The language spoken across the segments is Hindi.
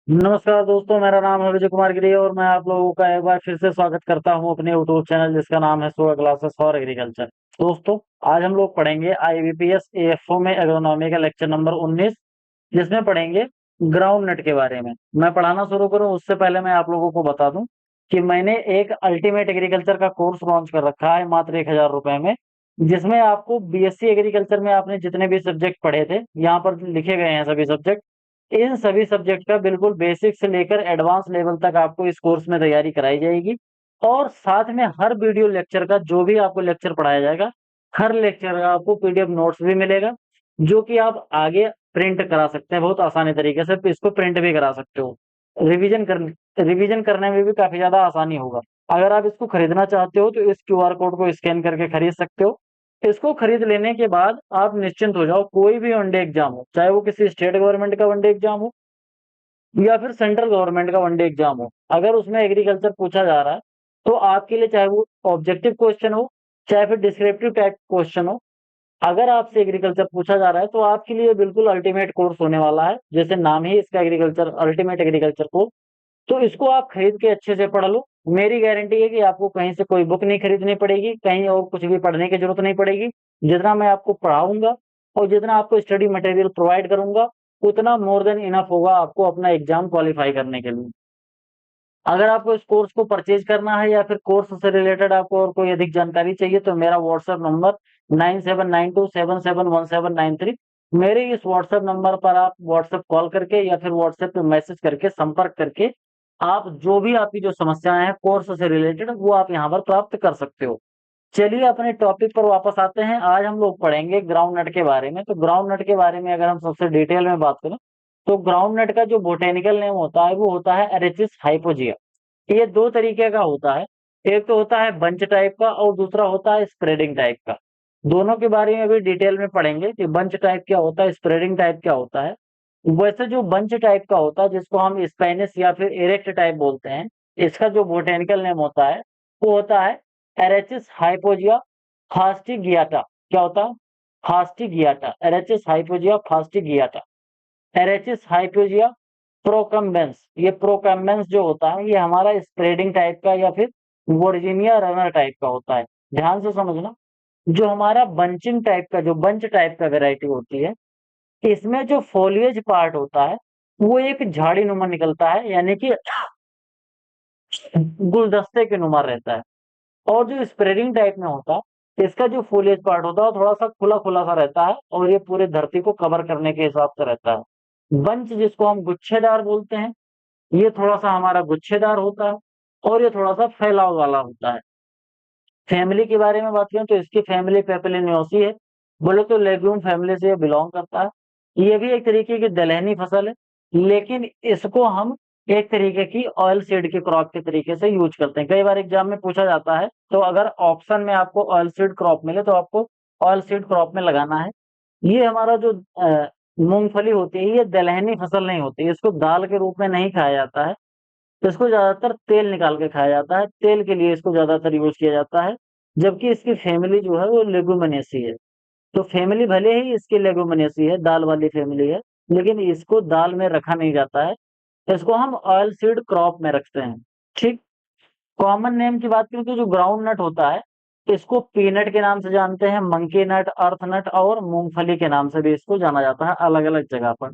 नमस्कार दोस्तों, मेरा नाम है विजय कुमार गिरी और मैं आप लोगों का एक बार फिर से स्वागत करता हूं अपने यूट्यूब चैनल जिसका नाम है सोया क्लासेस फॉर एग्रीकल्चर। दोस्तों, आज हम लोग पढ़ेंगे आईबीपीएस एएफओ में एग्रोनॉमी का लेक्चर नंबर 19, जिसमें पढ़ेंगे ग्राउंड नट के बारे में। मैं पढ़ाना शुरू करूं उससे पहले मैं आप लोगों को बता दूं कि मैंने एक अल्टीमेट एग्रीकल्चर का कोर्स लॉन्च कर रखा है मात्र 1,000 रुपए में, जिसमें आपको बीएससी एग्रीकल्चर में आपने जितने भी सब्जेक्ट पढ़े थे, यहाँ पर लिखे गए हैं सभी सब्जेक्ट। इन सभी सब्जेक्ट का बिल्कुल बेसिक से लेकर एडवांस लेवल तक आपको इस कोर्स में तैयारी कराई जाएगी। और साथ में हर वीडियो लेक्चर का जो भी आपको लेक्चर पढ़ाया जाएगा, हर लेक्चर का आपको पीडीएफ नोट्स भी मिलेगा, जो कि आप आगे प्रिंट करा सकते हैं बहुत आसानी तरीके से। इसको प्रिंट भी करा सकते हो। रिवीजन करने में भी काफी ज्यादा आसानी होगा। अगर आप इसको खरीदना चाहते हो तो इस क्यूआर कोड को स्कैन करके खरीद सकते हो। इसको खरीद लेने के बाद आप निश्चिंत हो जाओ, कोई भी वनडे एग्जाम हो, चाहे वो किसी स्टेट गवर्नमेंट का वनडे एग्जाम हो या फिर सेंट्रल गवर्नमेंट का वनडे एग्जाम हो, अगर उसमें एग्रीकल्चर पूछा जा रहा है तो आपके लिए चाहे वो ऑब्जेक्टिव क्वेश्चन हो, चाहे फिर डिस्क्रिप्टिव टाइप क्वेश्चन हो, अगर आपसे एग्रीकल्चर पूछा जा रहा है तो आपके लिए बिल्कुल अल्टीमेट कोर्स होने वाला है। जैसे नाम ही इसका एग्रीकल्चर, अल्टीमेट एग्रीकल्चर कोर्स। तो इसको आप खरीद के अच्छे से पढ़ लो। मेरी गारंटी है कि आपको कहीं से कोई बुक नहीं खरीदनी पड़ेगी, कहीं और कुछ भी पढ़ने की जरूरत नहीं पड़ेगी। जितना मैं आपको पढ़ाऊंगा और जितना आपको स्टडी मटेरियल प्रोवाइड करूंगा, उतना मोर देन इनफ होगा आपको अपना एग्जाम क्वालिफाई करने के लिए। अगर आपको इस कोर्स को परचेज करना है या फिर कोर्स से रिलेटेड आपको और कोई अधिक जानकारी चाहिए तो मेरा व्हाट्सएप नंबर 9792771793। मेरे इस व्हाट्सएप नंबर पर आप व्हाट्सएप कॉल करके या फिर व्हाट्सएप पे मैसेज करके संपर्क करके आप जो भी आपकी जो समस्याएं हैं कोर्स से रिलेटेड, वो आप यहाँ पर प्राप्त कर सकते हो। चलिए अपने टॉपिक पर वापस आते हैं। आज हम लोग पढ़ेंगे ग्राउंड नट के बारे में। तो ग्राउंड नट के बारे में अगर हम सबसे डिटेल में बात करें तो ग्राउंड नट का जो बोटेनिकल नेम होता है वो होता है एरेचिस हाइपोजिया। ये दो तरीके का होता है। एक तो होता है बंच टाइप का और दूसरा होता है स्प्रेडिंग टाइप का। दोनों के बारे में भी डिटेल में पढ़ेंगे कि बंच टाइप क्या होता है, स्प्रेडिंग टाइप क्या होता है। वैसे जो बंच टाइप का होता है, जिसको हम स्पेनिस या फिर इरेक्ट टाइप बोलते हैं, इसका जो बोटेनिकल नेम होता है वो होता है एरेचिस हाइपोजिया फास्टिगियाटा। क्या होता है? फास्टिगियाटा, एरेचिस हाइपोजिया फास्टिगियाटा। एरेचिस हाइपोजिया प्रोकम्बेंस, ये प्रोकम्बेंस जो होता है ये हमारा स्प्रेडिंग टाइप का या फिर वर्जीनिया रनर टाइप का होता है। ध्यान से समझना, जो हमारा बंचिंग टाइप का, जो बंच टाइप का वेराइटी होती है, इसमें जो फोलिएज पार्ट होता है वो एक झाड़ी नुमा निकलता है, यानी कि गुलदस्ते के नुमा रहता है। और जो स्प्रेडिंग टाइप में होता है, इसका जो फोलिएज पार्ट होता है वो थोड़ा सा खुला खुला सा रहता है और ये पूरे धरती को कवर करने के हिसाब से रहता है। बंच जिसको हम गुच्छेदार बोलते हैं, ये थोड़ा सा हमारा गुच्छेदार होता है और ये थोड़ा सा फैलाव वाला होता है। फैमिली के बारे में बात करें तो इसकी फैमिली पेपिलिनियोसी है। बोले तो लेग्यूम फैमिली से ये बिलोंग करता है। ये भी एक तरीके की दलहनी फसल है, लेकिन इसको हम एक तरीके की ऑयल सीड की क्रॉप के तरीके से यूज करते हैं। कई बार एग्जाम में पूछा जाता है, तो अगर ऑप्शन में आपको ऑयल सीड क्रॉप मिले तो आपको ऑयल सीड क्रॉप में लगाना है। ये हमारा जो मूंगफली होती है ये दलहनी फसल नहीं होती, इसको दाल के रूप में नहीं खाया जाता है। तो इसको ज्यादातर तेल निकाल के खाया जाता है, तेल के लिए इसको ज्यादातर यूज किया जाता है। जबकि इसकी फैमिली जो है वो लेगुमिनेसी है। तो फैमिली भले ही इसकी लेगुमिनेसी है, दाल वाली फैमिली है, लेकिन इसको दाल में रखा नहीं जाता है। इसको हम ऑयल सीड क्रॉप में रखते हैं। ठीक। कॉमन नेम की बात करें तो जो ग्राउंड नट होता है, इसको पीनट के नाम से जानते हैं, मंकी नट, अर्थ नट और मूंगफली के नाम से भी इसको जाना जाता है अलग अलग जगह पर।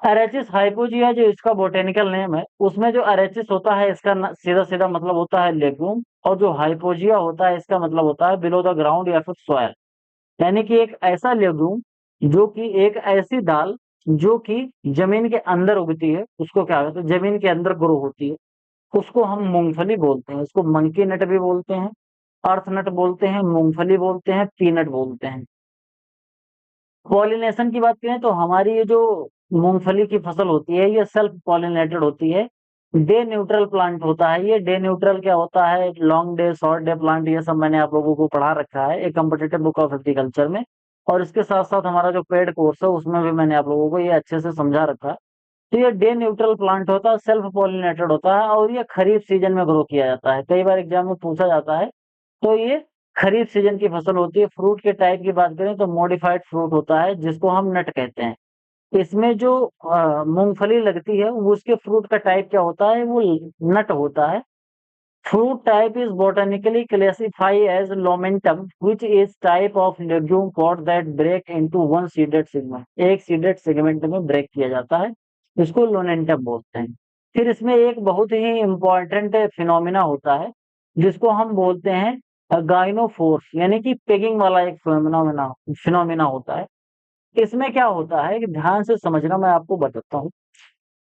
अरेचिस हाइपोजिया जो इसका बोटेनिकल नेम है, उसमें जो अरेचिस होता है इसका सीधा सीधा मतलब होता है लेग्यूम, और जो हाइपोजिया होता है इसका मतलब होता है बिलो द ग्राउंड या फिर सॉयल। यानी कि एक ऐसा लेग्यूम, जो कि एक ऐसी दाल जो कि जमीन के अंदर उगती है, उसको क्या कहते हैं, जमीन के अंदर ग्रो होती है, उसको हम मूंगफली बोलते हैं। इसको मंकी नट भी बोलते हैं, अर्थ नट बोलते हैं, मूंगफली बोलते हैं, पीनट बोलते हैं। पॉलिनेशन की बात करें तो हमारी ये जो मूंगफली की फसल होती है ये सेल्फ पॉलिनेटेड होती है। डे न्यूट्रल प्लांट होता है ये। डे न्यूट्रल क्या होता है? Long day, short day plant, ये सब मैंने आप लोगों को पढ़ा रखा है एक कॉम्पिटिटिव बुक ऑफ एग्रीकल्चर में। और इसके साथ साथ हमारा जो पेड कोर्स है उसमें भी मैंने आप लोगों को ये अच्छे से समझा रखा है। तो ये डे न्यूट्रल प्लांट होता है, सेल्फ पॉलिनेटेड होता है और ये खरीफ सीजन में ग्रो किया जाता है। कई बार एग्जाम में पूछा जाता है। तो ये खरीफ सीजन की फसल होती है। फ्रूट के टाइप की बात करें तो मॉडिफाइड फ्रूट होता है जिसको हम नट कहते हैं। इसमें जो मूंगफली लगती है वो उसके फ्रूट का टाइप क्या होता है, वो नट होता है। Fruit type is botanically classified as Lomentum, which is type of legume pod that break into one seeded segment. एक seeded segment में break किया जाता है, इसको लोनेंटम बोलते हैं। फिर इसमें एक बहुत ही इम्पोर्टेंट फिनोमिना होता है जिसको हम बोलते हैं गाइनोफोर्स, यानी कि पेगिंग वाला एक फिनोमिना फिनोमिना होता है। इसमें क्या होता है कि ध्यान से समझना, मैं आपको बताता हूँ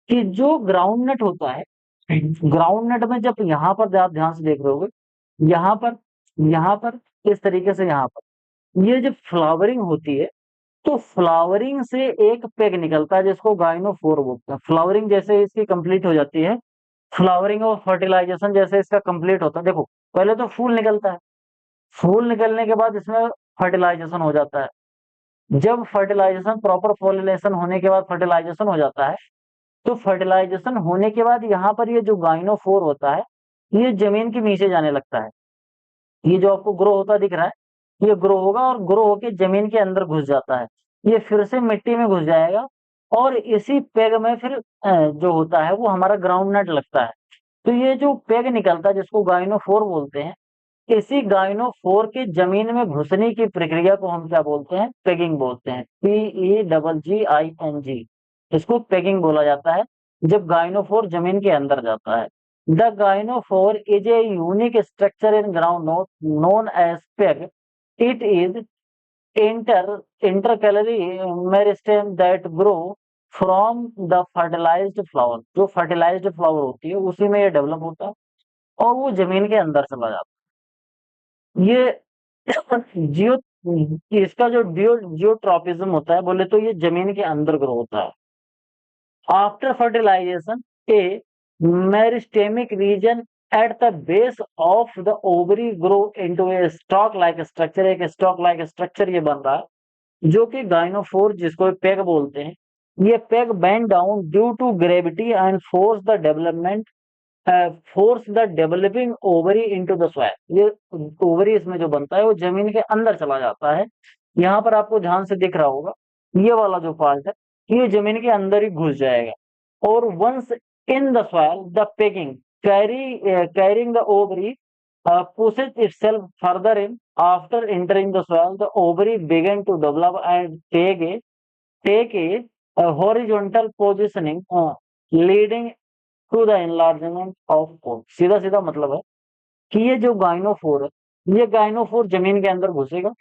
कि जो ग्राउंड नट होता है, ग्राउंड नट में जब यहाँ पर आप ध्यान से देख रहे होगे, यहाँ पर, यहाँ पर, इस तरीके से यहाँ पर ये जब फ्लावरिंग होती है तो फ्लावरिंग से एक पेग निकलता है जिसको गाइनोफोर बोलते हैं। फ्लावरिंग जैसे इसकी कंप्लीट हो जाती है, फ्लावरिंग और फर्टिलाइजेशन जैसे इसका कंप्लीट होता है, देखो पहले तो फूल निकलता है, फूल निकलने के बाद इसमें फर्टिलाइजेशन हो जाता है। जब फर्टिलाइजेशन प्रॉपर पॉलिनेशन होने के बाद फर्टिलाइजेशन हो जाता है, तो फर्टिलाइजेशन होने के बाद यहाँ पर ये जो गाइनोफोर होता है ये जमीन के नीचे जाने लगता है। ये जो आपको ग्रो होता दिख रहा है, ये ग्रो होगा और ग्रो होके जमीन के अंदर घुस जाता है। ये फिर से मिट्टी में घुस जाएगा और इसी पेग में फिर जो होता है वो हमारा ग्राउंड नट लगता है। तो ये जो पेग निकलता है जिसको गाइनोफोर बोलते हैं, इसी गाइनोफोर के जमीन में घुसने की प्रक्रिया को हम क्या बोलते हैं, पेगिंग बोलते हैं। PEGGING, इसको पेगिंग बोला जाता है जब गाइनोफोर जमीन के अंदर जाता है। The gynophore is a unique structure in ground known as peg. It is intercalary meristem that grow from the fertilised flower. जो फर्टिलाइज्ड फ्लावर होती है उसी में ये डेवलप होता है और वो जमीन के अंदर चला जाता है। ये जियो इसका जो जियोट्रॉपिज्म होता है बोले तो ये जमीन के अंदर ग्रो होता है। After fertilisation a meristematic region at the base of the ovary grow into a stalk like structure. एक स्टॉक लाइक स्ट्रक्चर ये बन रहा है जो कि गाइनोफोर जिसको पेग बोलते हैं। ये peg bend down due to gravity and force the developing ovary into the soil. ये ओवरी इसमें जो बनता है वो जमीन के अंदर चला जाता है। यहाँ पर आपको ध्यान से दिख रहा होगा ये वाला जो पार्ट है ये जमीन के अंदर ही घुस जाएगा। और once in the soil the pegging carrying the ovary pushes itself further in. After entering the soil, the ovary begin to develop and take a horizontal positioning, leading to the enlargement of core। सीधा सीधा मतलब है कि ये जो गाइनोफोर है ये गाइनोफोर जमीन के अंदर घुसेगा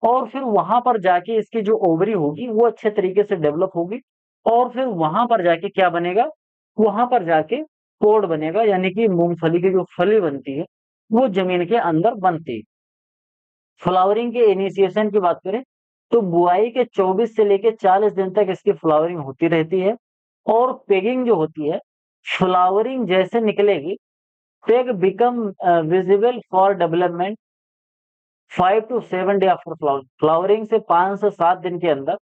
और फिर वहां पर जाके इसकी जो ओवरी होगी वो अच्छे तरीके से डेवलप होगी और फिर वहां पर जाके क्या बनेगा, वहां पर जाके कोड बनेगा, यानी कि मूंगफली की जो फली बनती है वो जमीन के अंदर बनती है। फ्लावरिंग के इनिशिएशन की बात करें तो बुआई के 24 से लेकर 40 दिन तक इसकी फ्लावरिंग होती रहती है। और पेगिंग जो होती है, फ्लावरिंग जैसे निकलेगी peg become visible for development 5 to 7 day after flowering. Flowering से 5 से 7 दिन के अंदर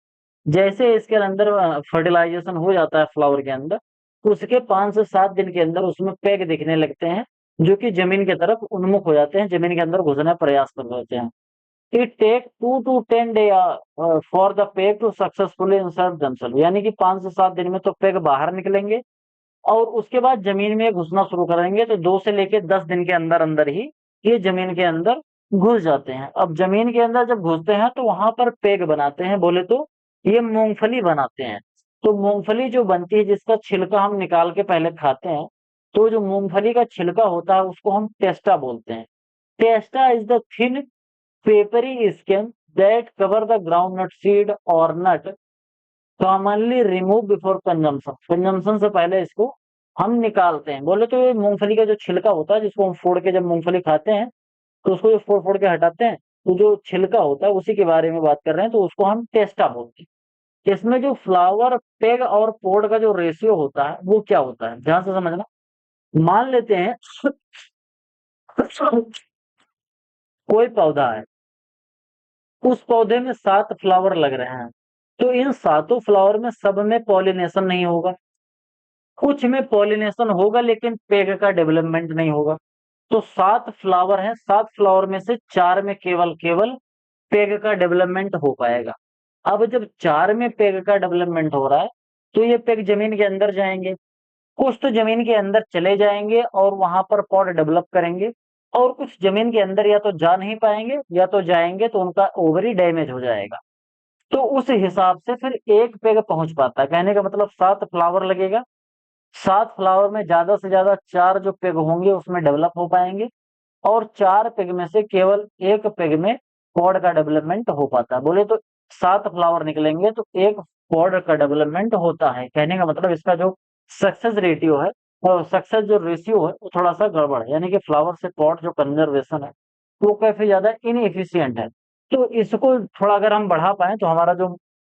जैसे इसके अंदर फर्टिलाइजेशन हो जाता है फ्लावर के अंदर, उसके 5 से 7 दिन के अंदर उसमें पेग दिखने लगते हैं जो कि जमीन की तरफ उन्मुख हो जाते हैं, जमीन के अंदर घुसने का प्रयास कर रहे होते हैं। It take 2 to 10 day for the peg to successfully insert themselves. यानी कि 5 से 7 दिन में तो पेग बाहर निकलेंगे और उसके बाद जमीन में घुसना शुरू करेंगे तो 2 से लेकर 10 दिन के अंदर अंदर ही ये जमीन के अंदर घुस जाते हैं। अब जमीन के अंदर जब घुसते हैं तो वहां पर पेग बनाते हैं, बोले तो ये मूंगफली बनाते हैं। तो मूंगफली जो बनती है जिसका छिलका हम निकाल के पहले खाते हैं, तो जो मूंगफली का छिलका होता है उसको हम टेस्टा बोलते हैं। Testa is the thin papery skin that cover the ground nut seed और nut, commonly remove before consumption. Consumption से पहले इसको हम निकालते हैं। बोले तो ये मूंगफली का जो छिलका होता है जिसको हम फोड़ के जब मूंगफली खाते हैं तो उसको जो फोड़ फोड़ के हटाते हैं तो जो छिलका होता है उसी के बारे में बात कर रहे हैं, तो उसको हम टेस्टा बोलते हैं। इसमें जो फ्लावर पेग और पोड का जो रेशियो होता है वो क्या होता है, ध्यान से समझना। मान लेते हैं कोई पौधा है, उस पौधे में 7 फ्लावर लग रहे हैं, तो इन 7 फ्लावर में सब में पॉलिनेशन नहीं होगा, कुछ में पॉलिनेशन होगा लेकिन पेग का डेवलपमेंट नहीं होगा। तो 7 फ्लावर हैं, 7 फ्लावर में से 4 में केवल केवल पेग का डेवलपमेंट हो पाएगा। अब जब 4 में पेग का डेवलपमेंट हो रहा है, तो ये पेग जमीन के अंदर जाएंगे, कुछ तो जमीन के अंदर चले जाएंगे और वहां पर पॉड डेवलप करेंगे, और कुछ जमीन के अंदर या तो जा नहीं पाएंगे या तो जाएंगे तो उनका ओवरी डैमेज हो जाएगा। तो उस हिसाब से फिर एक पेग पहुंच पाता है, कहने का मतलब 7 फ्लावर लगेगा, 7 फ्लावर में ज्यादा से ज्यादा 4 जो पेग होंगे उसमें डेवलप हो पाएंगे, और 4 पेग में से केवल एक पेग में पॉड का डेवलपमेंट हो पाता है। बोले तो 7 फ्लावर निकलेंगे तो एक पॉड का डेवलपमेंट होता है, कहने का मतलब इसका जो सक्सेस रेशियो है और सक्सेस जो रेशियो है वो थोड़ा सा गड़बड़ है, यानी कि फ्लावर से पॉड जो कंजर्वेशन है वो काफी ज्यादा इनएफिशिएंट है। तो इसको थोड़ा अगर हम बढ़ा पाए तो हमारा जो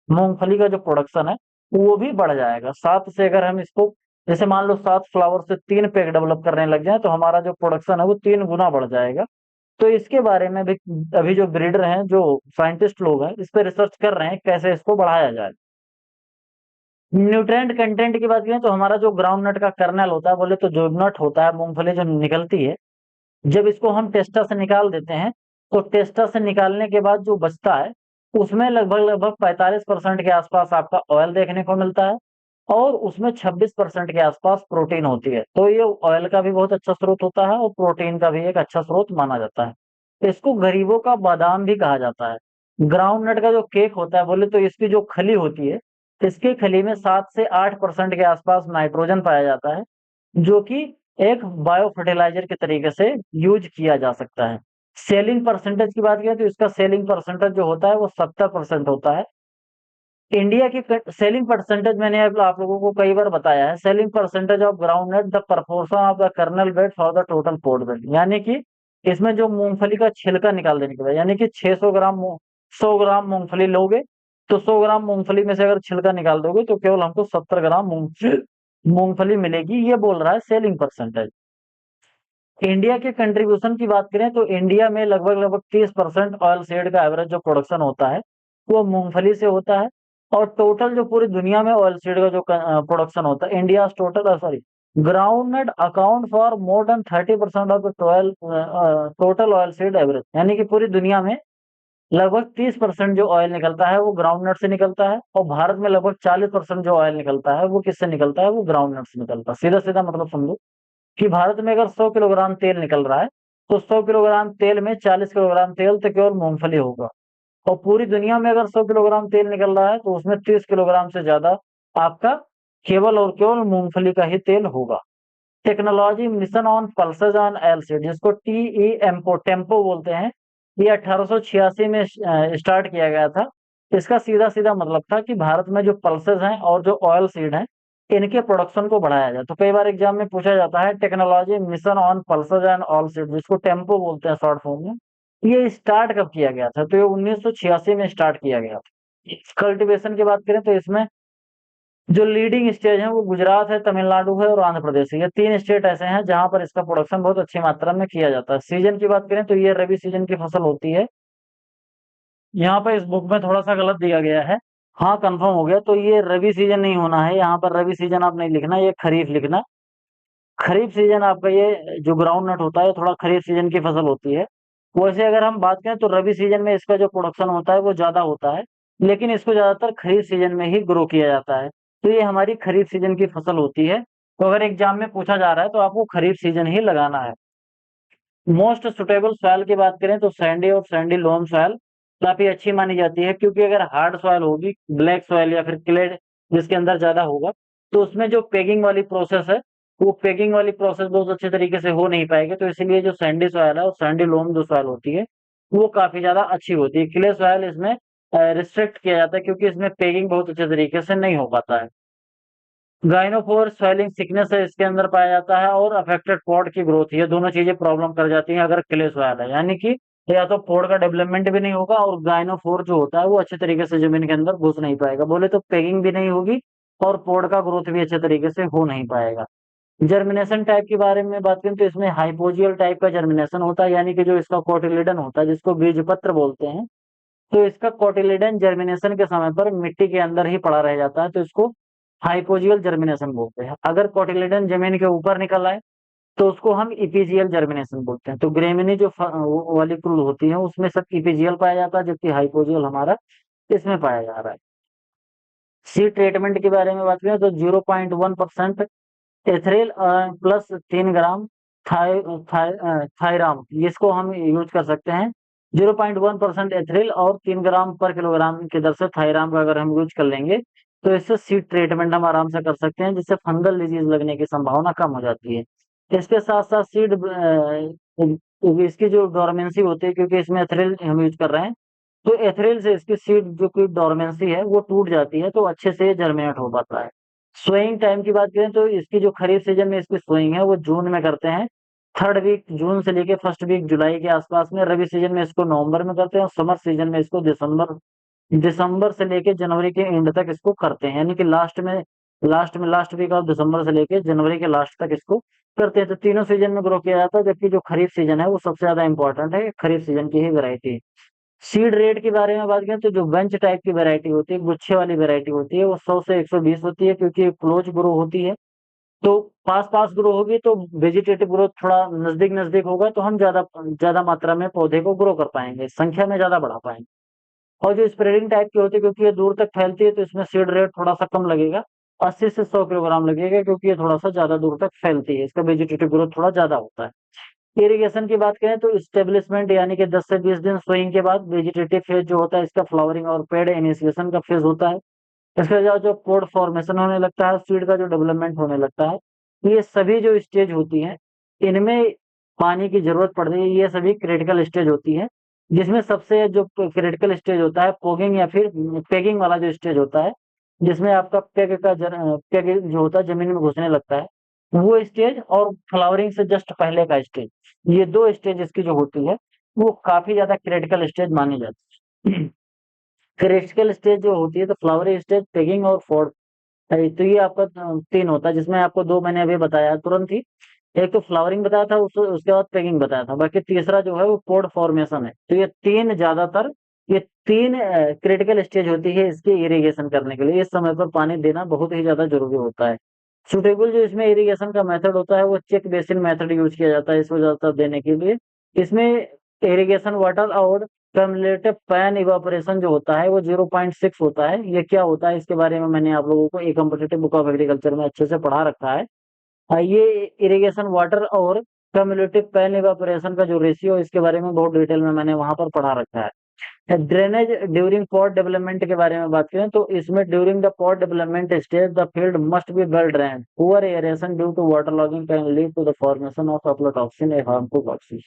मूंगफली का जो प्रोडक्शन है वो भी बढ़ जाएगा। 7 से अगर हम इसको, जैसे मान लो 7 फ्लावर से 3 पैक डेवलप करने लग जाए तो हमारा जो प्रोडक्शन है वो 3 गुना बढ़ जाएगा। तो इसके बारे में भी अभी जो ब्रीडर हैं, जो साइंटिस्ट लोग हैं, इस पे रिसर्च कर रहे हैं कैसे इसको बढ़ाया जाए। न्यूट्रिएंट कंटेंट की बात करें तो हमारा जो ग्राउंड नट का कर्नल होता है, बोले तो जो नट होता है, मूंगफली जो निकलती है, जब इसको हम टेस्टा से निकाल देते हैं तो टेस्टा से निकालने के बाद जो बचता है उसमें लगभग लगभग 45% के आसपास आपका ऑयल देखने को मिलता है, और उसमें 26% के आसपास प्रोटीन होती है। तो ये ऑयल का भी बहुत अच्छा स्रोत होता है और प्रोटीन का भी एक अच्छा स्रोत माना जाता है। इसको गरीबों का बादाम भी कहा जाता है। ग्राउंड नट का जो केक होता है, बोले तो इसकी जो खली होती है, इसकी खली में 7 से 8% के आसपास नाइट्रोजन पाया जाता है, जो कि एक बायो फर्टिलाइजर के तरीके से यूज किया जा सकता है। सेलिंग परसेंटेज की बात करें तो इसका सेलिंग परसेंटेज जो होता है वो 70% होता है। इंडिया की सेलिंग परसेंटेज मैंने आप लोगों को कई बार बताया है, shelling percentage of groundnut the proportion of the kernel weight for the total pod weight, यानी कि इसमें जो मूंगफली का छिलका निकाल देने के बाद, यानी कि 600 ग्राम 100 ग्राम मूंगफली लोगे तो 100 ग्राम मूंगफली में से अगर छिलका निकाल दोगे तो केवल हमको 70 ग्राम मूंगफली मिलेगी, ये बोल रहा है सेलिंग परसेंटेज। इंडिया के कंट्रीब्यूशन की बात करें तो इंडिया में लगभग लगभग 30% ऑयल सीड का एवरेज जो प्रोडक्शन होता है वो मूंगफली से होता है। और टोटल जो पूरी दुनिया में ऑयल सीड का जो प्रोडक्शन होता है, India total sorry groundnut account for more than 30% of the total oilseed average, यानी कि पूरी दुनिया में लगभग 30% जो ऑयल निकलता है वो ग्राउंड नट से निकलता है, और भारत में लगभग 40% जो ऑयल निकलता है वो किससे निकलता है, वो ग्राउंड नट से निकलता है। सीधा सीधा मतलब समझो कि भारत में अगर 100 किलोग्राम तेल निकल रहा है तो 100 किलोग्राम तेल में 40 किलोग्राम तेल तो केवल मूंगफली होगा, और पूरी दुनिया में अगर 100 किलोग्राम तेल निकल रहा है तो उसमें 30 किलोग्राम से ज्यादा आपका केवल और केवल मूंगफली का ही तेल होगा। Technology mission on pulses on oilseed, जिसको टीईएमपो टेम्पो बोलते हैं, ये 1886 में स्टार्ट किया गया था। इसका सीधा सीधा मतलब था कि भारत में जो पल्सेज हैं और जो ऑयल सीड हैं इनके प्रोडक्शन को बढ़ाया जाए। तो कई बार एग्जाम में पूछा जाता है technology mission on pulses and oil seed, जिसको टेम्पो बोलते हैं शॉर्ट फॉर्म में, ये स्टार्ट कब किया गया था, तो ये 1986 में स्टार्ट किया गया था। कल्टीवेशन की बात करें तो इसमें जो लीडिंग स्टेट है वो गुजरात है, तमिलनाडु है और आंध्र प्रदेश है। ये 3 स्टेट ऐसे हैं जहां पर इसका प्रोडक्शन बहुत अच्छी मात्रा में किया जाता है। सीजन की बात करें तो ये रबी सीजन की फसल होती है। यहाँ पर इस बुक में थोड़ा सा गलत दिया गया है, हाँ कंफर्म हो गया, तो ये रबी सीजन नहीं होना है, यहाँ पर रबी सीजन आप नहीं लिखना, ये खरीफ लिखना। खरीफ सीजन आपका ये जो ग्राउंड नट होता है थोड़ा खरीफ सीजन की फसल होती है। वैसे अगर हम बात करें तो रबी सीजन में इसका जो प्रोडक्शन होता है वो ज्यादा होता है, लेकिन इसको ज्यादातर खरीफ सीजन में ही ग्रो किया जाता है। तो ये हमारी खरीफ सीजन की फसल होती है। तो अगर एग्जाम में पूछा जा रहा है तो आपको खरीफ सीजन ही लगाना है। मोस्ट सुटेबल सॉइल की बात करें तो सैंडी और सैंडी लोम सॉइल काफी अच्छी मानी जाती है, क्योंकि अगर हार्ड सॉइल होगी, ब्लैक सॉइल या फिर क्ले जिसके अंदर ज्यादा होगा, तो उसमें जो पेगिंग वाली प्रोसेस है वो पेगिंग वाली प्रोसेस बहुत अच्छे तरीके से हो नहीं पाएगी। तो इसीलिए जो सैंडी सॉइल है और सैंडी लोम जो सॉइल होती है वो काफी ज्यादा अच्छी होती है। क्ले सॉइल इसमें रिस्ट्रिक्ट किया जाता है क्योंकि इसमें पेगिंग बहुत अच्छे तरीके से नहीं हो पाता है। गाइनोफोर स्वेलिंग सिकनेस है इसके अंदर पाया जाता है, और अफेक्टेड पॉड की ग्रोथ, ये दोनों चीजें प्रॉब्लम कर जाती हैं अगर क्ले सॉइल है, यानी कि या तो पॉड का डेवलपमेंट भी नहीं होगा और गाइनोफोर जो होता है वो अच्छे तरीके से जमीन के अंदर घुस नहीं पाएगा। बोले तो पेगिंग भी नहीं होगी और पॉड का ग्रोथ भी अच्छे तरीके से हो नहीं पाएगा। जर्मिनेशन टाइप के बारे में बात करें तो इसमें हाइपोजियल टाइप का जर्मिनेशन होता है, यानी कि जो इसका कोटिलिडन होता है जिसको बीजपत्र बोलते हैं, तो इसका कोटिलिडन जर्मिनेशन के समय पर मिट्टी के अंदर ही पड़ा रह जाता है, तो इसको हाइपोजियल जर्मिनेशन बोलते हैं। अगर कोटिलिडन जमीन के ऊपर निकल आए तो उसको हम इपीजियल जर्मिनेशन बोलते हैं। तो ग्रेमिनी जो वाली क्रूल होती है उसमें सब इपीजियल पाया जाता है, जबकि हाइपोजियल हमारा इसमें पाया जा रहा है। सीड ट्रीटमेंट के बारे में बात करें तो 0.1% एथेरिल प्लस 3 ग्राम थायराम, इसको हम यूज कर सकते हैं। 0.1% एथेरिल और 3 ग्राम पर किलोग्राम की दर से थायराम का अगर हम यूज कर लेंगे तो इससे सीड ट्रीटमेंट हम आराम से कर सकते हैं, जिससे फंगल डिजीज लगने की संभावना कम हो जाती है। इसके साथ साथ सीड इसकी जो डोरमेंसी होती है, क्योंकि इसमें एथेरिल हम यूज कर रहे हैं, तो एथेरिल से इसकी सीड जो की डोरमेंसी है वो टूट जाती है, तो अच्छे से जर्मिनेट हो पाता है। सोइंग टाइम की बात करें तो इसकी जो खरीफ सीजन में इसकी सोइंग है वो जून में करते हैं, 3rd वीक जून से लेके 1st वीक जुलाई के आसपास में। रबी सीजन में इसको नवंबर में करते हैं और समर सीजन में इसको दिसंबर दिसंबर से लेके जनवरी के एंड तक इसको करते हैं, यानी कि लास्ट वीक ऑफ दिसंबर से लेके जनवरी के लास्ट तक इसको करते हैं। तो तीनों सीजन में ग्रो किया जाता है, जबकि जो खरीफ सीजन है वो सबसे ज्यादा इंपॉर्टेंट है, खरीफ सीजन की ही वैरायटी। सीड रेट के बारे में बात करें तो जो बेंच टाइप की वैरायटी होती है, गुच्छे वाली वैरायटी होती है, वो 100 से 120 होती है, क्योंकि क्लोज ग्रो होती है। तो पास पास ग्रो होगी तो वेजिटेटिव ग्रोथ थोड़ा नजदीक नजदीक होगा, तो हम ज्यादा ज्यादा मात्रा में पौधे को ग्रो कर पाएंगे, संख्या में ज्यादा बढ़ा पाएंगे। और जो स्प्रेडिंग टाइप की होती है, क्योंकि ये दूर तक फैलती है, तो इसमें सीड रेट थोड़ा सा कम लगेगा, 80 से 100 किलोग्राम लगेगा, क्योंकि ये थोड़ा सा ज्यादा दूर तक फैलती है, इसका वेजिटेटिव ग्रोथ थोड़ा ज्यादा होता है। इरिगेशन की बात करें तो स्टेब्लिशमेंट यानी कि 10 से 20 दिन सोइंग के बाद वेजिटेटिव फेज जो होता है इसका फ्लावरिंग और पेड़ इनिशिएशन का फेज होता है। इसके बाद जो पोड फॉर्मेशन होने लगता है, सीड का जो डेवलपमेंट होने लगता है, ये सभी जो स्टेज होती है इनमें पानी की जरूरत पड़ती है, ये सभी क्रिटिकल स्टेज होती है। जिसमें सबसे जो क्रिटिकल स्टेज होता है पोगिंग या फिर पेगिंग वाला जो स्टेज होता है, जिसमें आपका पेग जो होता है जमीन में घुसने लगता है, वो स्टेज और फ्लावरिंग से जस्ट पहले का स्टेज, ये दो स्टेज इसकी जो होती है वो काफी ज्यादा क्रिटिकल स्टेज मानी जाती है। क्रिटिकल स्टेज जो होती है तो फ्लावरिंग स्टेज, पेगिंग और फोर्ड, तो ये आपका तीन होता है, जिसमें आपको दो मैंने अभी बताया तुरंत ही। एक तो फ्लावरिंग बताया था, उसके बाद पेगिंग बताया था, बाकी तीसरा जो है वो पोड फॉर्मेशन है। तो ये तीन क्रिटिकल स्टेज होती है इसके इरिगेशन करने के लिए। इस समय पर पानी देना बहुत ही ज्यादा जरूरी होता है। सुटेबल जो इसमें इरिगेशन का मेथड होता है वो चेक बेसिन मेथड यूज किया जाता है इसको ज्यादातर देने के लिए। इसमें इरिगेशन वाटर और कम्युलेटिव पैन इवापोरेशन जो होता है वो 0.6 होता है। ये क्या होता है इसके बारे में मैंने आप लोगों को एक कॉम्पिटेटिव बुक ऑफ एग्रीकल्चर में अच्छे से पढ़ा रखा है। ये इरिगेशन वाटर और कम्युलेटिव पैन इवापोरेशन का जो रेशियो, इसके बारे में बहुत डिटेल में मैंने वहां पर पढ़ा रखा है। ड्रेनेज ड्यूरिंग पॉट डेवलपमेंट के बारे में बात करें तो इसमें during the pod development stage the field must be well drained, poor aeration due to waterlogging can lead to the formation of aflatoxin a harmful toxin.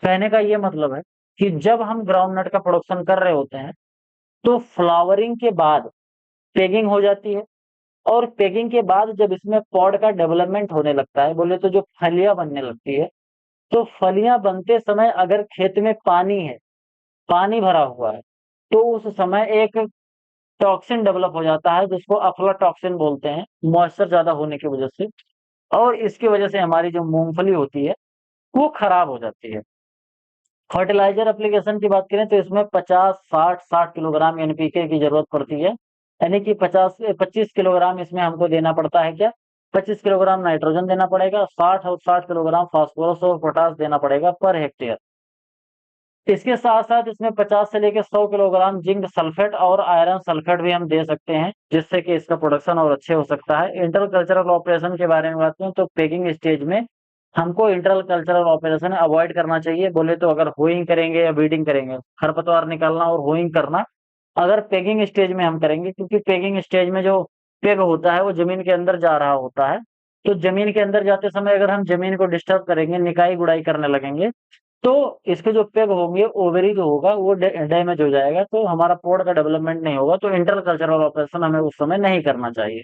कहने का ये मतलब है कि जब हम ग्राउंड नट का प्रोडक्शन कर रहे होते हैं तो फ्लावरिंग के बाद पेगिंग हो जाती है, और पेगिंग के बाद जब इसमें पॉड का डेवलपमेंट होने लगता है, बोले तो जो फलियां बनने लगती है, तो फलियां बनते समय अगर खेत में पानी है, पानी भरा हुआ है, तो उस समय एक टॉक्सिन डेवलप हो जाता है जिसको अफ्लाटॉक्सिन बोलते हैं, मॉइस्चर ज्यादा होने की वजह से। और इसकी वजह से हमारी जो मूंगफली होती है वो खराब हो जाती है। फर्टिलाइजर एप्लीकेशन की बात करें तो इसमें 50 60 60 किलोग्राम एनपीके की जरूरत पड़ती है, यानी कि 25 किलोग्राम इसमें हमको देना पड़ता है क्या, 25 किलोग्राम नाइट्रोजन देना पड़ेगा, 60 और 60 किलोग्राम फास्फोरस और पोटास देना पड़ेगा पर हेक्टेयर। इसके साथ साथ इसमें 50 से लेकर 100 किलोग्राम जिंक सल्फेट और आयरन सल्फेट भी हम दे सकते हैं, जिससे कि इसका प्रोडक्शन और अच्छे हो सकता है। इंटर कल्चरल ऑपरेशन के बारे में बात करें तो पेगिंग स्टेज में हमको इंटर कल्चरल ऑपरेशन अवॉइड करना चाहिए। बोले तो अगर होइंग करेंगे या बीडिंग करेंगे, खरपतवार निकालना और होइंग करना अगर पेगिंग स्टेज में हम करेंगे, क्योंकि पेगिंग स्टेज में जो पेग होता है वो जमीन के अंदर जा रहा होता है, तो जमीन के अंदर जाते समय अगर हम जमीन को डिस्टर्ब करेंगे, निकाई गुड़ाई करने लगेंगे, तो इसके जो पेग होंगे, ओवरी जो होगा वो डैमेज हो जाएगा, तो हमारा पोड का डेवलपमेंट नहीं होगा। तो इंटर कल्चरल ऑपरेशन हमें उस समय नहीं करना चाहिए।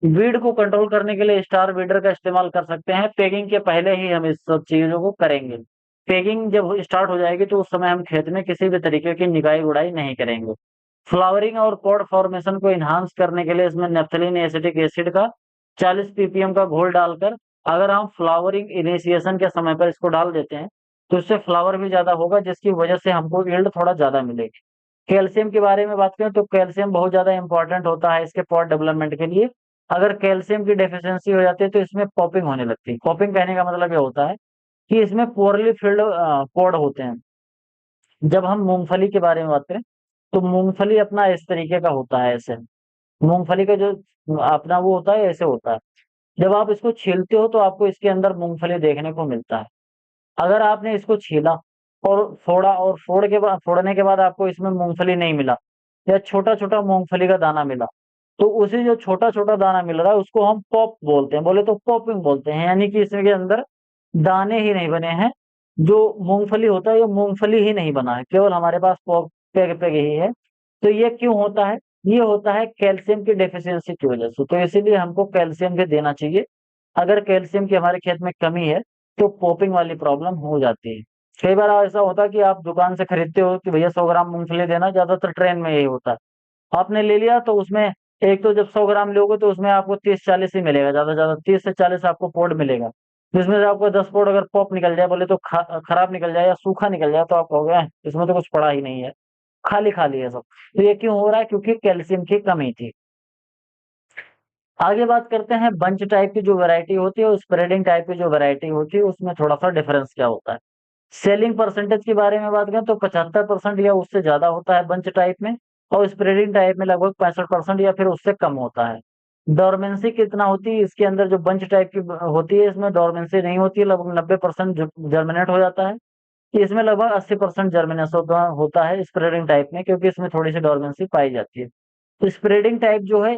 वीड को कंट्रोल करने के लिए स्टार वीडर का इस्तेमाल कर सकते हैं, पेगिंग के पहले ही हम इस सब चीजों को करेंगे। पेगिंग जब स्टार्ट हो जाएगी तो उस समय हम खेत में किसी भी तरीके की निकाई गुड़ाई नहीं करेंगे। फ्लावरिंग और पॉड फॉर्मेशन को इन्हांस करने के लिए इसमें नेफ्थलीन एसिटिक एसिड का 40 ppm का घोल डालकर अगर हम फ्लावरिंग इनिशिएशन के समय पर इसको डाल देते हैं तो इससे फ्लावर भी ज्यादा होगा, जिसकी वजह से हमको यील्ड थोड़ा ज्यादा मिलेगी। कैल्शियम के बारे में बात करें तो कैल्शियम बहुत ज्यादा इंपॉर्टेंट होता है इसके पॉट डेवलपमेंट के लिए। अगर कैल्शियम की डेफिशिएंसी हो जाती है तो इसमें पॉपिंग होने लगती है। पॉपिंग कहने का मतलब ये होता है कि इसमें पोरली फिल्ड पॉड होते हैं। जब हम मूंगफली के बारे में बात करें तो मूंगफली अपना इस तरीके का होता है। ऐसे मूंगफली का जो अपना वो होता है ऐसे होता है। जब आप इसको छीलते हो तो आपको इसके अंदर मूंगफली देखने को मिलता है। अगर आपने इसको छीला और फोड़ा और फोड़ने के बाद आपको इसमें मूंगफली नहीं मिला या छोटा छोटा मूंगफली का दाना मिला, तो उसी जो छोटा छोटा दाना मिल रहा है उसको हम पॉप बोलते हैं, बोले तो पॉपिंग बोलते हैं, यानी कि इसके अंदर दाने ही नहीं बने हैं। जो मूंगफली होता है ये मूंगफली ही नहीं बना है, केवल हमारे पास पॉप पेग पेग ही है। तो ये क्यों होता है? ये होता है कैल्शियम की डेफिशिएंसी की वजह से। तो इसीलिए हमको कैल्शियम भी देना चाहिए। अगर कैल्शियम की हमारे खेत में कमी है तो पॉपिंग वाली प्रॉब्लम हो जाती है। कई बार ऐसा होता है कि आप दुकान से खरीदते हो कि भैया 100 ग्राम मूंगफली देना, ज्यादातर ट्रेन में यही होता है। आपने ले लिया तो उसमें एक तो जब 100 ग्राम लोगे तो उसमें आपको 30-40 ही मिलेगा, ज्यादा से ज्यादा 30 से 40 आपको पोड मिलेगा। जिसमें से आपको 10 पोड अगर पॉप निकल जाए, बोले तो खराब निकल जाए या सूखा निकल जाए, तो आप कहोगे इसमें तो कुछ पड़ा ही नहीं है, खाली खाली है सब। तो ये क्यों हो रहा है? क्योंकि कैल्शियम की कमी थी। आगे बात करते हैं बंच टाइप की जो वैरायटी होती है और स्प्रेडिंग टाइप की जो वैरायटी होती है, उसमें थोड़ा सा डिफरेंस क्या होता है। सेलिंग परसेंटेज के बारे में बात करें तो 75% या उससे ज्यादा होता है बंच टाइप में, और स्प्रेडिंग टाइप में लगभग 65% या फिर उससे कम होता है। डोरमेंसी कितना होती है इसके अंदर? जो बंच टाइप की होती है इसमें डोरमेंसी नहीं होती है, लगभग 90% जर्मिनेट हो जाता है। इसमें लगभग 80% जर्मिनेशन होता है स्प्रेडिंग टाइप में, क्योंकि इसमें थोड़ी सी डोरमेंसी पाई जाती है। तो स्प्रेडिंग टाइप जो है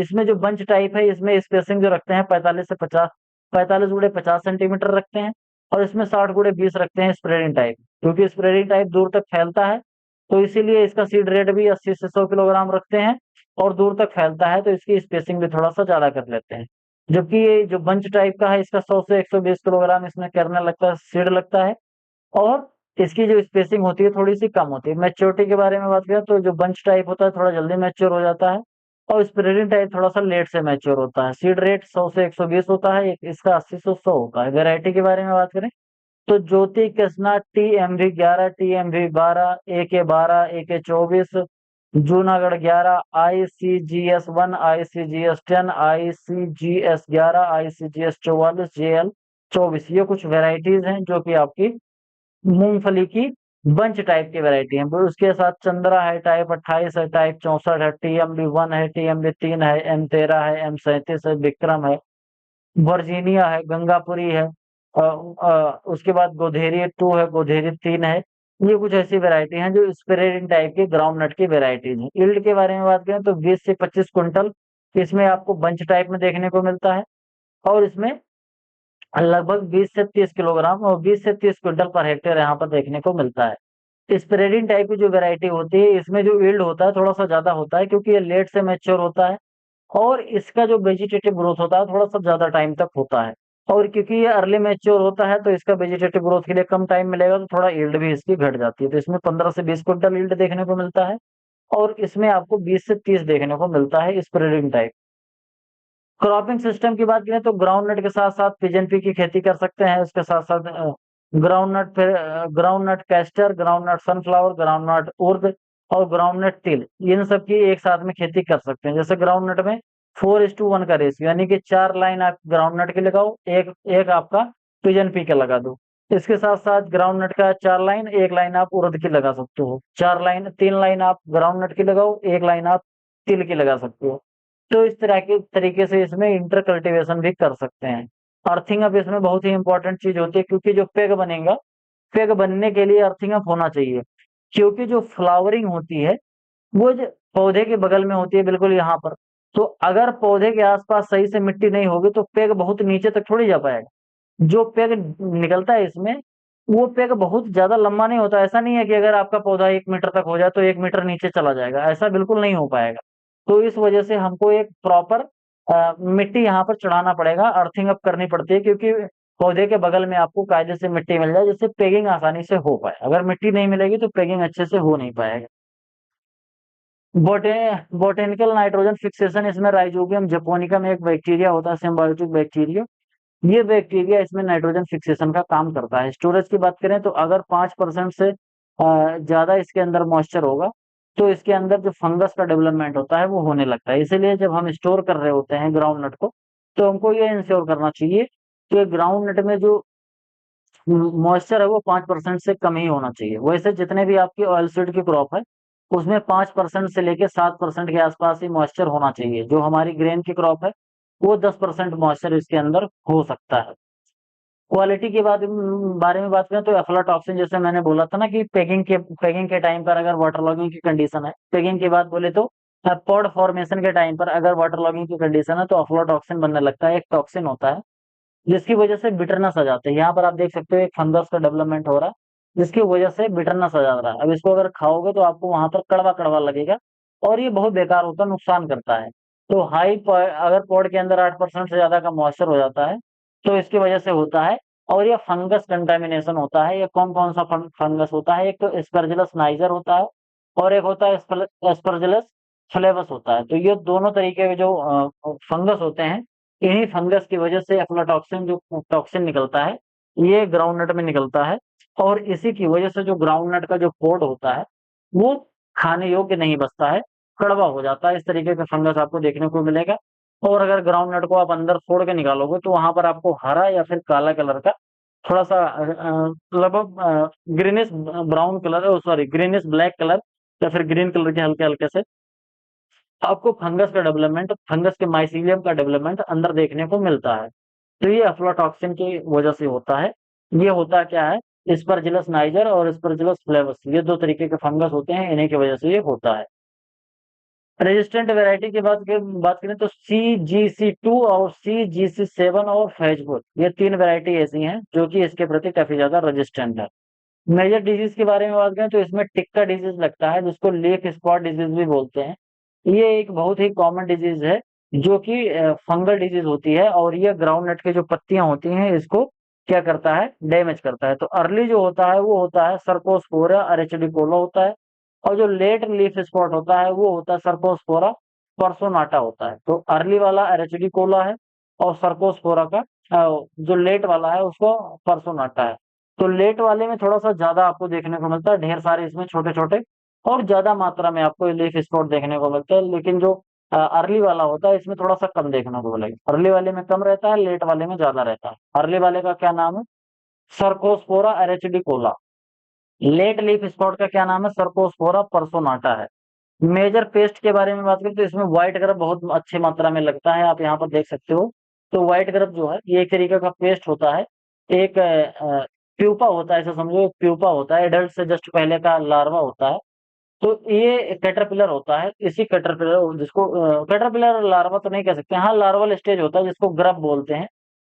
इसमें जो बंच टाइप है इसमें स्पेसिंग जो रखते हैं 45 से 50, 45 × 50 सेंटीमीटर रखते हैं। और इसमें 60 × 20 रखते हैं स्प्रेडिंग टाइप, क्योंकि स्प्रेडिंग टाइप दूर तक फैलता है। तो इसीलिए इसका सीड रेट भी 80 से 100 किलोग्राम रखते हैं, और दूर तक फैलता है तो इसकी स्पेसिंग भी थोड़ा सा ज्यादा कर लेते हैं। जबकि ये जो बंच टाइप का है इसका 100 से 120 किलोग्राम इसमें कर्नल लगता है, सीड लगता है। और इसकी जो स्पेसिंग होती है थोड़ी सी कम होती है। मैच्योरिटी के बारे में बात करें तो जो बंच टाइप होता है थोड़ा जल्दी मैच्योर हो जाता है, और स्प्रेडिंग टाइप थोड़ा सा लेट से मैच्योर होता है। सीड रेट 100 से 120 होता है, इसका 80 से 100 होता है। वेरायटी के बारे में बात करें तो ज्योति Krishna TMV 11, TMV 12, AK 12, AK 24, Junagadh 11, ICGS 1, ICGS 10, ICGS 11, ICGS 44, JL 24, ये कुछ वेराइटीज हैं जो कि आपकी मूंगफली की बंच टाइप की वैरायटी है। फिर उसके साथ चंद्रा है, टाइप 28 है, टाइप 64 है, TMV 1 है, TMV 3 है, M13 है, M37 है, विक्रम है, वर्जीनिया है, गंगापुरी है। उसके बाद गोधेरी 2 है, गोधेरी 3 है। ये कुछ ऐसी वैरायटी हैं जो स्प्रेडिंग टाइप की ग्राउंड नट की वैरायटीज हैं। यील्ड के बारे में बात करें तो 20 से 25 क्विंटल इसमें आपको बंच टाइप में देखने को मिलता है, और इसमें लगभग 20 से 30 किलोग्राम और 20 से 30 क्विंटल पर हेक्टेयर यहाँ पर देखने को मिलता है। स्प्रेडिंग टाइप की जो वैरायटी होती है इसमें जो यील्ड होता है थोड़ा सा ज्यादा होता है, क्योंकि ये लेट से मैच्योर होता है, और इसका जो वेजिटेटिव ग्रोथ होता है थोड़ा सा ज्यादा टाइम तक होता है। और क्योंकि ये अर्ली मैच्योर होता है तो इसका वेजिटेटिव ग्रोथ के लिए कम टाइम मिलेगा, तो थोड़ा यील्ड भी इसकी घट जाती है। तो इसमें 15 से 20 क्विंटल यील्ड देखने को मिलता है, और इसमें आपको 20 से 30 देखने को मिलता है स्प्रेडिंग टाइप। क्रॉपिंग सिस्टम की बात करें तो ग्राउंड नट के साथ साथ पिजन पी की खेती कर सकते हैं। उसके साथ साथ ग्राउंड नट, फिर groundnut castor, groundnut sunflower, groundnut उर्द और ग्राउंड नट तिल, इन सब की एक साथ में खेती कर सकते हैं। जैसे ग्राउंड नट में 4:1 का रेशियो, यानी कि 4 लाइन आप ग्राउंड नट के लगाओ, एक एक आपका पिजन पी का लगा दो। इसके साथ साथ ग्राउंड नट का 4 लाइन, एक लाइन आप उर्द की लगा सकते हो। 4 लाइन, 3 लाइन आप ग्राउंड नट की लगाओ, एक लाइन आप तिल की लगा सकते हो। तो इस तरह के तरीके से इसमें इंटर कल्टीवेशन भी कर सकते हैं। अर्थिंग अप इसमें बहुत ही इंपॉर्टेंट चीज होती है, क्योंकि जो पेग बनेगा, पेग बनने के लिए अर्थिंग अप होना चाहिए। क्योंकि जो फ्लावरिंग होती है वो जो पौधे के बगल में होती है, बिल्कुल यहाँ पर। तो अगर पौधे के आसपास सही से मिट्टी नहीं होगी तो पेग बहुत नीचे तक थोड़ी जा पाएगा। जो पेग निकलता है इसमें, वो पेग बहुत ज्यादा लंबा नहीं होता। ऐसा नहीं है कि अगर आपका पौधा 1 मीटर तक हो जाए तो 1 मीटर नीचे चला जाएगा, ऐसा बिल्कुल नहीं हो पाएगा। तो इस वजह से हमको एक प्रॉपर मिट्टी यहाँ पर चढ़ाना पड़ेगा, अर्थिंग अप करनी पड़ती है, क्योंकि पौधे के बगल में आपको कायदे से मिट्टी मिल जाए जिससे पेगिंग आसानी से हो पाए। अगर मिट्टी नहीं मिलेगी तो पेगिंग अच्छे से हो नहीं पाएगा। बोटे बोटेनिकल नाइट्रोजन फिक्सेशन, इसमें राइजोबियम जापोनिकम एक बैक्टीरिया होता है, सिम्बायोटिक बैक्टीरिया। ये बैक्टीरिया इसमें नाइट्रोजन फिक्सेशन का काम करता है। स्टोरेज की बात करें तो अगर 5% से ज्यादा इसके अंदर मॉइस्चर होगा तो इसके अंदर जो फंगस का डेवलपमेंट होता है वो होने लगता है। इसीलिए जब हम स्टोर कर रहे होते हैं ग्राउंड नट को, तो हमको ये इंश्योर करना चाहिए कि ग्राउंड नट में जो मॉइस्चर है वो 5% से कम ही होना चाहिए। वैसे जितने भी आपकी ऑयल सीड की क्रॉप है उसमें 5% से लेके 7% के आसपास ही मॉइस्चर होना चाहिए। जो हमारी ग्रेन की क्रॉप है वो 10% मॉइस्चर इसके अंदर हो सकता है। क्वालिटी के बारे में बात करें तो एफ्लाटॉक्सिन, जैसे मैंने बोला था ना कि पेगिंग के टाइम पर अगर वाटर लॉगिंग की कंडीशन है, पेगिंग की बात बोले तो पॉड फॉर्मेशन के टाइम पर अगर वाटर लॉगिंग की कंडीशन है तो अफ्लाटॉक्सिन बनने लगता है। एक टॉक्सिन होता है जिसकी वजह से बिटरनेस आ जाता है। यहाँ पर आप देख सकते हो एक फंगस का डेवलपमेंट हो रहा है जिसकी वजह से बिटरनेस आ जा रहा है। अब इसको अगर खाओगे तो आपको वहां पर कड़वा कड़वा लगेगा और ये बहुत बेकार होता है, नुकसान करता है। तो अगर पॉड के अंदर 8% से ज्यादा का मॉइस्चर हो जाता है तो इसकी वजह से होता है। और ये फंगस कंटामिनेशन होता है। ये कौन कौन सा फंगस होता है? एक तो एस्परजिलस नाइजर होता है और एक होता है एस्परजिलस फ्लेवस होता है। तो ये दोनों तरीके के जो फंगस होते हैं, इन्हीं फंगस की वजह से अफ्लाटॉक्सिन जो टॉक्सिन निकलता है ये ग्राउंड नट में निकलता है। और इसी की वजह से जो ग्राउंड नट का जो पोड होता है वो खाने योग्य नहीं बचता है, कड़वा हो जाता है। इस तरीके का फंगस आपको देखने को मिलेगा। और अगर ग्राउंड नट को आप अंदर फोड़ के निकालोगे तो वहां पर आपको हरा या फिर काला कलर का थोड़ा सा लगभग greenish brown colour, sorry greenish black colour या फिर ग्रीन कलर के हल्के हल्के से आपको फंगस के माइसीलियम का डेवलपमेंट अंदर देखने को मिलता है। तो ये अफ्लाटॉक्सिन की वजह से होता है। ये होता क्या है? स्पर्जिलस नाइजर और स्पर्जिलस फ्लेवस, ये दो तरीके के फंगस होते हैं, इन्हीं की वजह से ये होता है। रेजिस्टेंट वैरायटी की बात करें तो CGC2 और CGC7 और फैजबुल, ये तीन वैरायटी ऐसी हैं जो कि इसके प्रति काफी ज्यादा रेजिस्टेंट है। मेजर डिजीज के बारे में बात करें तो इसमें टिक्का डिजीज लगता है जिसको लीफ स्पॉट डिजीज भी बोलते हैं। ये एक बहुत ही कॉमन डिजीज है जो कि फंगल डिजीज होती है और ये ग्राउंड नट की जो पत्तियां होती हैं इसको क्या करता है? डैमेज करता है। तो अर्ली जो होता है वो होता है सर्कोस्पोरा अरेचिडिकोला होता है। और जो लेट लीफ स्पॉट होता है वो होता है सर्कोस्पोरा परसोनाटा होता है। तो अर्ली वाला अरेचिडिकोला है और सर्कोस्पोरा का जो लेट वाला है उसको परसोनाटा है। तो लेट वाले में थोड़ा सा ज्यादा आपको देखने को मिलता है, ढेर सारे इसमें छोटे छोटे और ज्यादा मात्रा में आपको लीफ स्पॉट देखने को मिलता है। लेकिन जो अर्ली वाला होता है इसमें थोड़ा सा कम देखने को मिलेगा। अर्ली वाले में कम रहता है, लेट वाले में ज्यादा रहता है। अर्ली वाले का क्या नाम है? सर्कोस्पोरा एरेचिडिकोला। लेट लीफ स्पॉट का क्या नाम है? सर्कोस्पोरा परसोनाटा है। मेजर पेस्ट के बारे में बात करें तो इसमें व्हाइट ग्रब बहुत अच्छी मात्रा में लगता है, आप यहाँ पर देख सकते हो। तो व्हाइट ग्रब जो है ये एक तरीके का पेस्ट होता है। एक प्यूपा होता है, ऐसा समझो एक प्यूपा होता है, एडल्ट से जस्ट पहले का लार्वा होता है। तो ये कैटरपिलर होता है। इसी कैटरपिलर जिसको कैटरपिलर लार्वा तो नहीं कह सकते, हाँ लार्वल स्टेज होता है जिसको ग्रब बोलते हैं।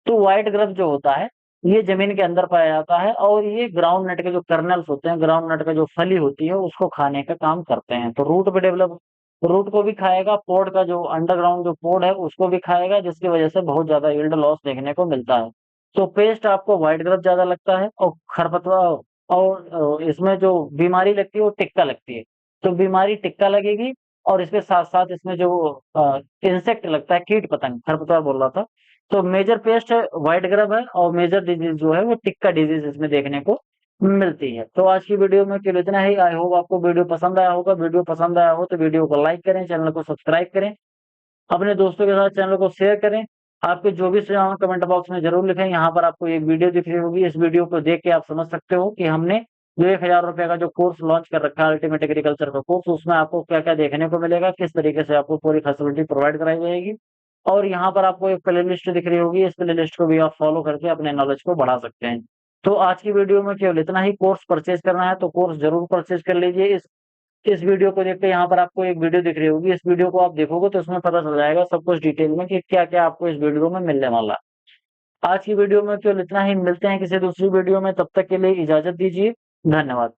तो व्हाइट ग्रब जो होता है ये जमीन के अंदर पाया जाता है और ये ग्राउंड नट के जो कर्नल्स होते हैं, ग्राउंड नट का जो फली होती है उसको खाने का काम करते हैं। तो रूट को भी खाएगा, पोड का जो अंडरग्राउंड जो पोड है उसको भी खाएगा, जिसकी वजह से बहुत ज्यादा यील्ड लॉस देखने को मिलता है। तो पेस्ट आपको व्हाइट ग्रब ज्यादा लगता है और खरपतवार और इसमें जो बीमारी लगती है वो टिक्का लगती है। तो बीमारी टिक्का लगेगी और इसके साथ साथ इसमें जो इंसेक्ट लगता है, कीट पतंग, खरपतवार बोल रहा था। तो मेजर पेस्ट व्हाइट ग्रब है और मेजर डिजीज जो है वो टिक्का डिजीज इसमें देखने को मिलती है। तो आज की वीडियो में केवल इतना ही। आई होप आपको वीडियो पसंद आया होगा। वीडियो पसंद आया हो तो वीडियो को लाइक करें, चैनल को सब्सक्राइब करें, अपने दोस्तों के साथ चैनल को शेयर करें। आपके जो भी सुझाव कमेंट बॉक्स में जरूर लिखें। यहाँ पर आपको एक वीडियो दिख रही होगी, इस वीडियो को देख के आप समझ सकते हो कि हमने जो 1,000 रुपए का जो कोर्स लॉन्च कर रखा है अल्टीमेट एग्रीकल्चर का कोर्स, उसमें आपको क्या क्या देखने को मिलेगा, किस तरीके से आपको पूरी फैसिलिटी प्रोवाइड कराई जाएगी। और यहाँ पर आपको एक प्ले लिस्ट दिख रही होगी, इस प्ले लिस्ट को भी आप फॉलो करके अपने नॉलेज को बढ़ा सकते हैं। तो आज की वीडियो में केवल इतना ही। कोर्स परचेज करना है तो कोर्स जरूर परचेज कर लीजिए। इस वीडियो को देख के यहाँ पर आपको एक वीडियो दिख रही होगी, इस वीडियो को आप देखोगे तो उसमें पता चल जाएगा सब कुछ डिटेल में कि क्या क्या आपको इस वीडियो में मिलने वाला है। आज की वीडियो में केवल इतना ही। मिलते हैं किसी दूसरी वीडियो में, तब तक के लिए इजाजत दीजिए। धन्यवाद।